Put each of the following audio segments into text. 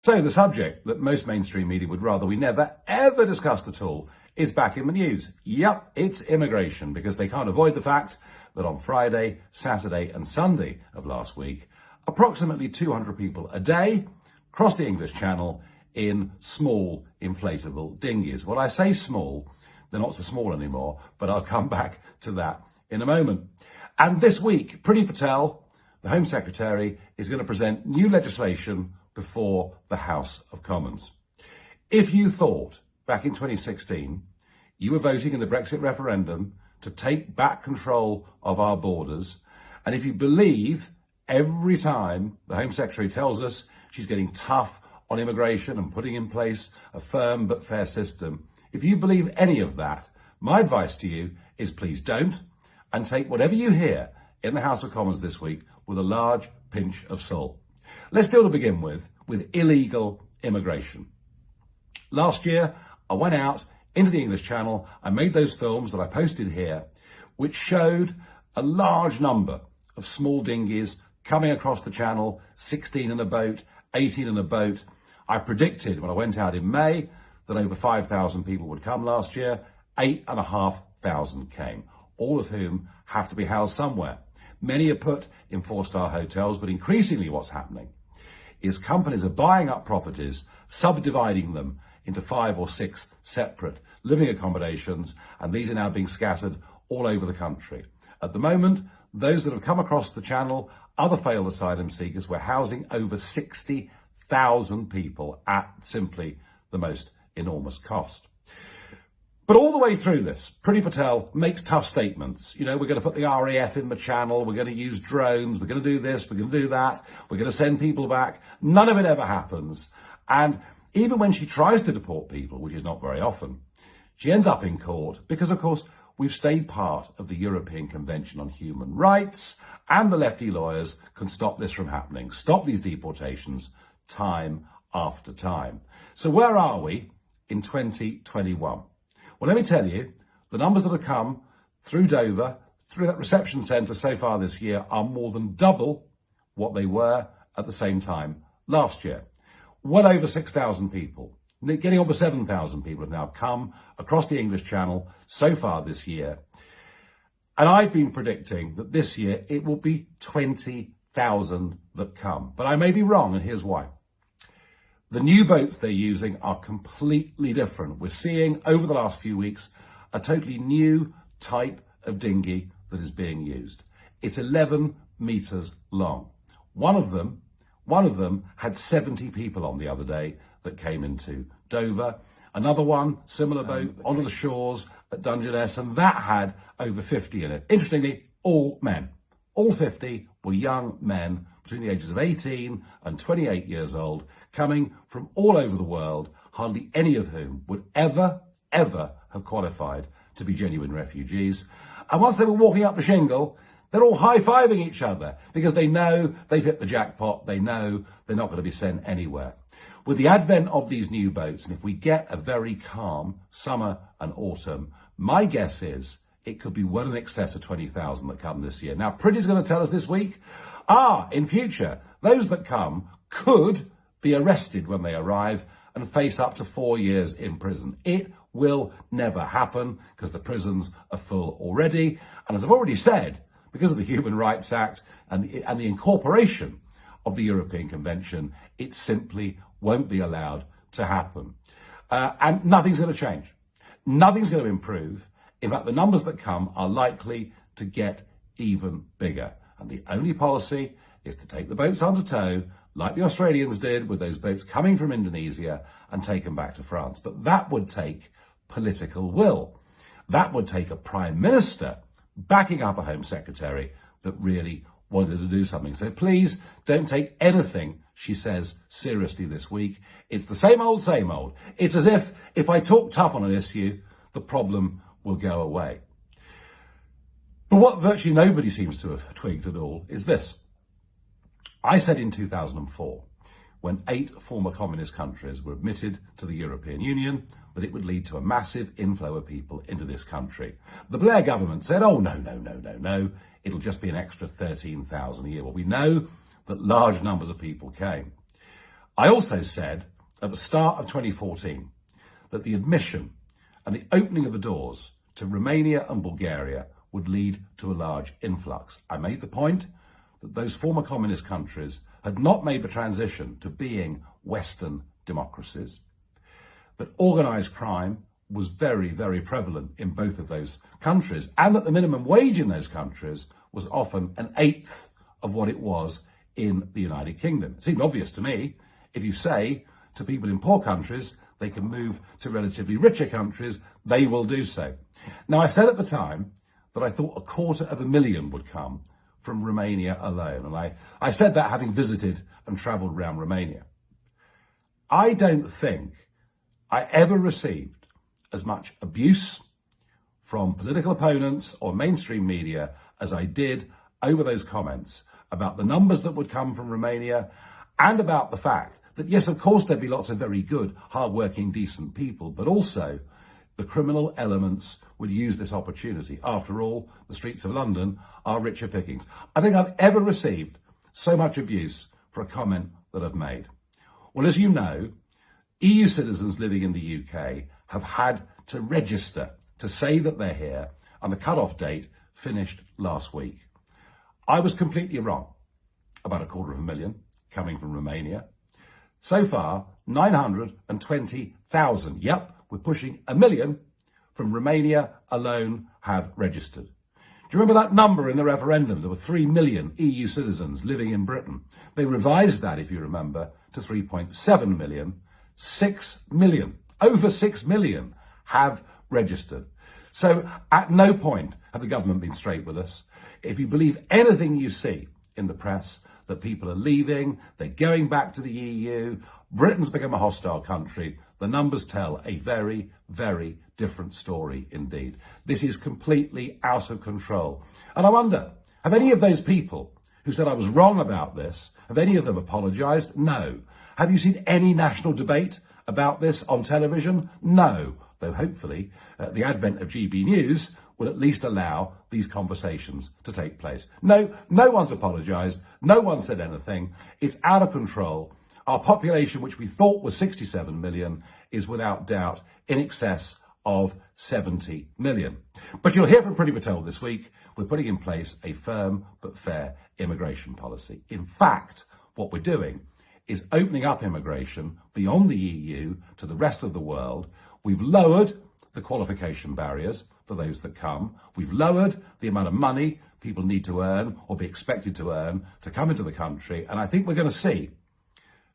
So the subject that most mainstream media would rather we never, ever discussed at all is back in the news. Yep, it's immigration, because they can't avoid the fact that on Friday, Saturday and Sunday of last week, approximately 200 people a day crossed the English Channel in small inflatable dinghies. Well, I say small, they're not so small anymore, but I'll come back to that in a moment. And this week, Priti Patel, the Home Secretary, is going to present new legislation before the House of Commons. If you thought back in 2016 you were voting in the Brexit referendum to take back control of our borders, and if you believe every time the Home Secretary tells us she's getting tough on immigration and putting in place a firm but fair system, if you believe any of that, my advice to you is please don't, and take whatever you hear in the House of Commons this week with a large pinch of salt. Let's deal to begin with illegal immigration. Last year, I went out into the English Channel. I made those films that I posted here, which showed a large number of small dinghies coming across the Channel, 16 in a boat, 18 in a boat. I predicted when I went out in May that over 5,000 people would come last year. 8,500 came, all of whom have to be housed somewhere. Many are put in 4-star hotels, but increasingly what's happening is companies are buying up properties, subdividing them into 5 or 6 separate living accommodations, and these are now being scattered all over the country. At the moment, those that have come across the Channel, other failed asylum seekers, we're housing over 60,000 people at simply the most enormous cost. But all the way through this, Priti Patel makes tough statements. You know, we're going to put the RAF in the Channel, we're going to use drones, we're going to do this, we're going to do that, we're going to send people back. None of it ever happens. And even when she tries to deport people, which is not very often, she ends up in court because, of course, we've stayed part of the European Convention on Human Rights, and the lefty lawyers can stop this from happening, stop these deportations time after time. So where are we in 2021? Well, let me tell you, the numbers that have come through Dover, through that reception centre so far this year, are more than double what they were at the same time last year. Well over 6,000 people, getting over 7,000 people have now come across the English Channel so far this year. And I've been predicting that this year it will be 20,000 that come. But I may be wrong, and here's why. The new boats they're using are completely different. We're seeing over the last few weeks a totally new type of dinghy that is being used. It's 11 meters long. One of them had 70 people on the other day that came into Dover. Another one, similar boat, onto the shores at Dungeness, and that had over 50 in it. Interestingly, all men. All 50 were young men between the ages of 18 and 28 years old, coming from all over the world, hardly any of whom would ever have qualified to be genuine refugees. And once they were walking up the shingle, they're all high-fiving each other because they know they've hit the jackpot. They know they're not going to be sent anywhere. With the advent of these new boats, and if we get a very calm summer and autumn, my guess is it could be well in excess of 20,000 that come this year. Now, Priti's going to tell us this week, in future, those that come could be arrested when they arrive and face up to 4 years in prison. It will never happen because the prisons are full already. And as I've already said, because of the Human Rights Act and the incorporation of the European Convention, it simply won't be allowed to happen. And nothing's going to change. Nothing's going to improve. In fact, the numbers that come are likely to get even bigger. And the only policy is to take the boats under tow, like the Australians did with those boats coming from Indonesia, and take them back to France. But that would take political will. That would take a prime minister backing up a Home Secretary that really wanted to do something. So please don't take anything she says seriously this week. It's the same old, same old. It's as if I talk tough on an issue, the problem will go away. But what virtually nobody seems to have twigged at all is this. I said in 2004, when 8 former communist countries were admitted to the European Union, that it would lead to a massive inflow of people into this country. The Blair government said, oh, no. It'll just be an extra 13,000 a year. Well, we know that large numbers of people came. I also said at the start of 2014 that the admission and the opening of the doors to Romania and Bulgaria would lead to a large influx. I made the point that those former communist countries had not made the transition to being Western democracies, that organised crime was very, very prevalent in both of those countries, and that the minimum wage in those countries was often an eighth of what it was in the United Kingdom. It seemed obvious to me, if you say to people in poor countries they can move to relatively richer countries, they will do so. Now, I said at the time that I thought 250,000 would come from Romania alone, and I said that having visited and travelled around Romania. I don't think I ever received as much abuse from political opponents or mainstream media as I did over those comments about the numbers that would come from Romania, and about the fact that, yes, of course, there'd be lots of very good, hard-working, decent people, but also the criminal elements would use this opportunity. After all, the streets of London are richer pickings. I think I've ever received so much abuse for a comment that I've made. Well, as you know, EU citizens living in the UK have had to register to say that they're here, and the cut-off date finished last week. I was completely wrong about 250,000 coming from Romania. So far, 920,000, yep, we're pushing 1 million from Romania alone have registered. Do you remember that number in the referendum? There were 3 million EU citizens living in Britain. They revised that, if you remember, to 3.7 million. 6 million, over 6 million have registered. So at no point have the government been straight with us. If you believe anything you see in the press, that people are leaving, they're going back to the EU, Britain's become a hostile country, the numbers tell a very, very different story indeed. This is completely out of control. And I wonder, have any of those people who said I was wrong about this, have any of them apologised? No. Have you seen any national debate about this on television? No. Though hopefully the advent of GB News will at least allow these conversations to take place. No, no one's apologised. No one said anything. It's out of control. Our population, which we thought was 67 million, is without doubt in excess of 70 million. But you'll hear from Priti Patel this week. We're putting in place a firm but fair immigration policy. In fact, what we're doing is opening up immigration beyond the EU to the rest of the world. We've lowered the qualification barriers for those that come. We've lowered the amount of money people need to earn or be expected to earn to come into the country. And I think we're going to see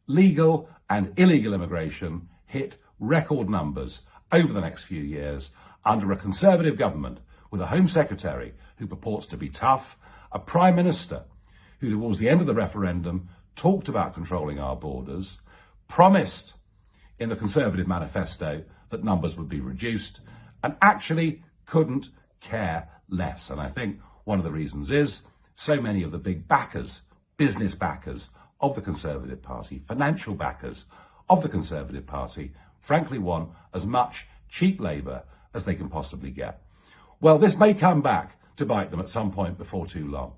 legal and illegal immigration hit record numbers over the next few years under a Conservative government with a Home Secretary who purports to be tough, a Prime Minister who towards the end of the referendum talked about controlling our borders, promised in the Conservative manifesto that numbers would be reduced, and actually couldn't care less. And I think one of the reasons is so many of the big backers, business backers of the Conservative Party, financial backers of the Conservative Party, frankly want as much cheap labour as they can possibly get. Well, this may come back to bite them at some point before too long.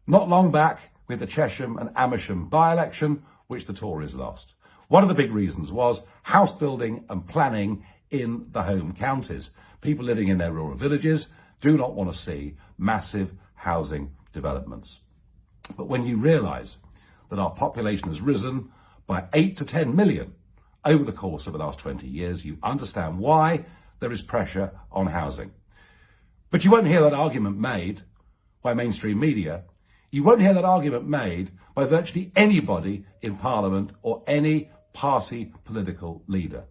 Not long back, with the Chesham and Amersham by-election, which the Tories lost. One of the big reasons was house building and planning in the home counties. People living in their rural villages do not want to see massive housing developments. But when you realise that our population has risen by 8 to 10 million over the course of the last 20 years, you understand why there is pressure on housing. But you won't hear that argument made by mainstream media. You won't hear that argument made by virtually anybody in Parliament or any party political leader.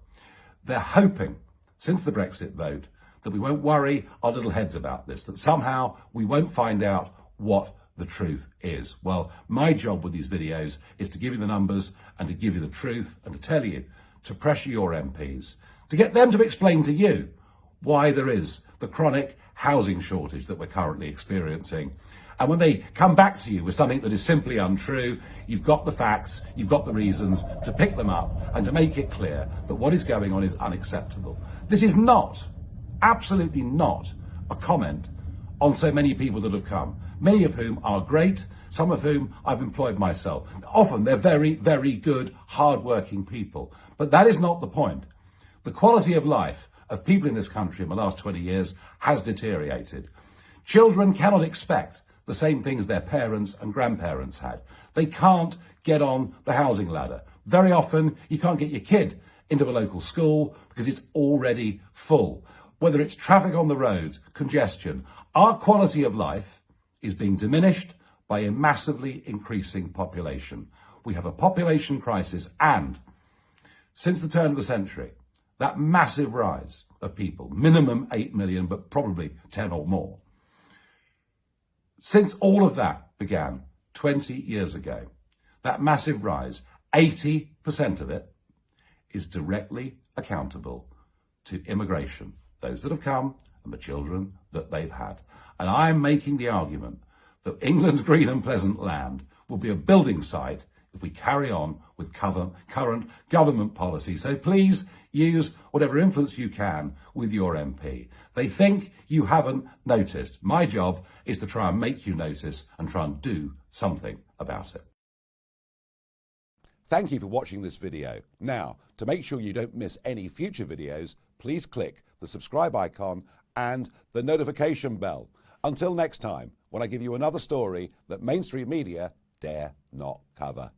They're hoping, since the Brexit vote, that we won't worry our little heads about this, that somehow we won't find out what the truth is. Well, my job with these videos is to give you the numbers and to give you the truth and to tell you, to pressure your MPs, to get them to explain to you why there is the chronic housing shortage that we're currently experiencing. And when they come back to you with something that is simply untrue, you've got the facts, you've got the reasons to pick them up and to make it clear that what is going on is unacceptable. This is not, absolutely not, a comment on so many people that have come, many of whom are great, some of whom I've employed myself. Often they're very, very good, hard-working people. But that is not the point. The quality of life of people in this country in the last 20 years has deteriorated. Children cannot expect the same things their parents and grandparents had. They can't get on the housing ladder. Very often, you can't get your kid into a local school because it's already full. Whether it's traffic on the roads, congestion, our quality of life is being diminished by a massively increasing population. We have a population crisis, and since the turn of the century, that massive rise of people, minimum 8 million, but probably 10 or more, since all of that began 20 years ago, that massive rise, 80% of it is directly accountable to immigration, those that have come and the children that they've had. And I'm making the argument that England's green and pleasant land will be a building site if we carry on with current government policy. So please use whatever influence you can with your MP. They think you haven't noticed. My job is to try and make you notice and try and do something about it. Thank you for watching this video. Now, to make sure you don't miss any future videos, please click the subscribe icon and the notification bell. Until next time, when I give you another story that mainstream media dare not cover.